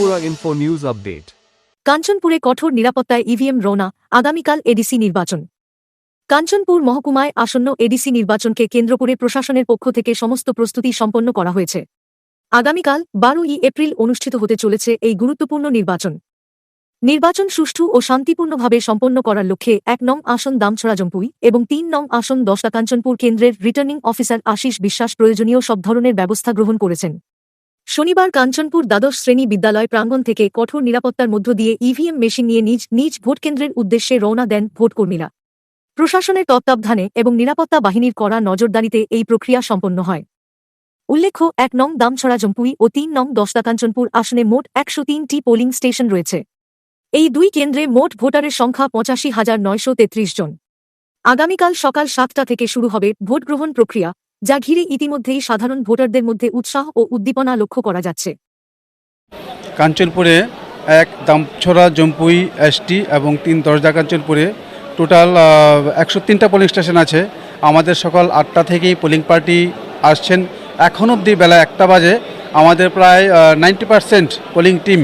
Tripura Info News Update. কাঞ্চনপুরে কঠোর নিরাপত্তায় EVM রওনা, আগামীকাল এডিসি নির্বাচন। কাঞ্চনপুর মহকুমায় আসন্ন এডিসি নির্বাচনকে কেন্দ্র করে প্রশাসনের পক্ষ থেকে সমস্ত প্রস্তুতি সম্পন্ন করা হয়েছে। আগামীকাল 12ই এপ্রিল অনুষ্ঠিত হতে চলেছে এই গুরুত্বপূর্ণ নির্বাচন সুষ্ঠু ও শান্তিপূর্ণভাবে সম্পন্ন করার লক্ষ্যে 1 নং আসন দামছড়া জম্পুই এবং 3 নং আসন দশটা কাঞ্চনপুর কেন্দ্রের রিটার্নিং অফিসার আশিস বিশ্বাস প্রয়োজনীয় সব ধরনের ব্যবস্থা গ্রহণ করেছেন। শনিবার কাঞ্চনপুর দ্বাদশ শ্রেণী বিদ্যালয় প্রাঙ্গণ থেকে কঠোর নিরাপত্তার মধ্য দিয়ে ইভিএম মেশিন নিয়ে নিজ নিজ ভোটকেন্দ্রের উদ্দেশ্যে রওনা দেন ভোটকর্মীরা। প্রশাসনের তত্ত্বাবধানে এবং নিরাপত্তা বাহিনীর কড়া নজরদারিতে এই প্রক্রিয়া সম্পন্ন হয়। উল্লেখ্য, 1 নং দামছড়া জম্পুই ও 3 নং দশটা কাঞ্চনপুর আসনে মোট 103টি পোলিং স্টেশন রয়েছে। এই দুই কেন্দ্রে মোট ভোটারের সংখ্যা 85,933 জন। আগামীকাল সকাল 7টা থেকে শুরু হবে ভোটগ্রহণ প্রক্রিয়া, যা ঘিরে ইতিমধ্যেই সাধারণ ভোটারদের মধ্যে উৎসাহ ও উদ্দীপনা লক্ষ্য করা যাচ্ছে। কাঞ্চনপুরে 1 দামছড়া জম্পুই এসটি এবং 3 দশদা কাঞ্চনপুরে টোটাল 103টা পোলিং স্টেশন আছে। আমাদের সকাল 8টা থেকেই পোলিং পার্টি আসছেন। এখন অবধি বেলা 1টা বাজে আমাদের প্রায় 90% পোলিং টিম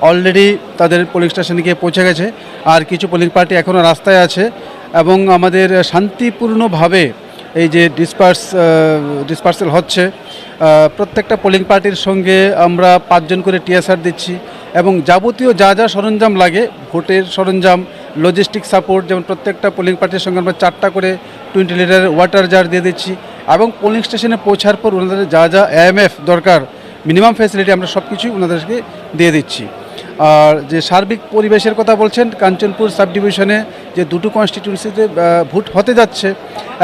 অলরেডি তাদের পোলিং স্টেশনে গিয়ে পৌঁছে গেছে। আর কিছু পোলিং পার্টি এখনও রাস্তায় আছে এবং আমাদের শান্তিপূর্ণভাবে এই যে ডিসপার্সেল হচ্ছে, প্রত্যেকটা পোলিং পার্টির সঙ্গে আমরা 5 জন করে টিএসআর দিচ্ছি এবং যাবতীয় যা যা সরঞ্জাম লাগে, ভোটের সরঞ্জাম, লজিস্টিক সাপোর্ট, যেমন প্রত্যেকটা পোলিং পার্টির সঙ্গে আমরা 4টা করে 20 লিটারের ওয়াটার জার দিয়ে দিচ্ছি এবং পোলিং স্টেশনে পৌঁছার পর ওনাদের যা যা এএমএফ দরকার, মিনিমাম ফ্যাসিলিটি আমরা সব কিছুই ওনাদেরকে দিয়ে দিচ্ছি। আর যে সার্বিক পরিবেশের কথা বলছেন, কাঞ্চনপুর সাব ডিভিশনে যে দুটো কনস্টিটিউয়েন্সিতে ভোট হতে যাচ্ছে,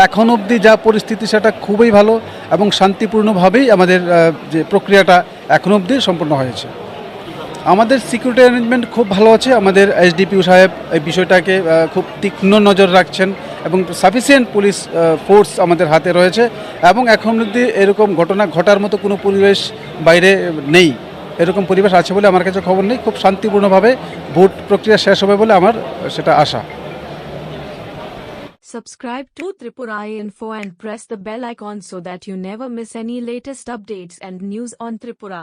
এখন অবধি যা পরিস্থিতি সেটা খুবই ভালো এবং শান্তিপূর্ণভাবেই আমাদের যে প্রক্রিয়াটা এখন অবধি সম্পন্ন হয়েছে। আমাদের সিকিউরিটি অ্যারেঞ্জমেন্ট খুব ভালো আছে। আমাদের এসডিপিও সাহেব এই বিষয়টাকে খুব তীক্ষ্ণ নজর রাখছেন এবং সাফিসিয়েন্ট পুলিশ ফোর্স আমাদের হাতে রয়েছে এবং এখন অবধি এরকম ঘটনা ঘটার মতো কোনো পরিবেশ বাইরে নেই। এরকম পরিবেশ আছে বলে আমার কাছে খবর নেই। খুব শান্তিপূর্ণভাবে ভোট প্রক্রিয়া শেষ হবে বলে আমার সেটা আশা। Subscribe to Tripura Info and press the bell icon so that you never miss any latest updates and news on Tripura.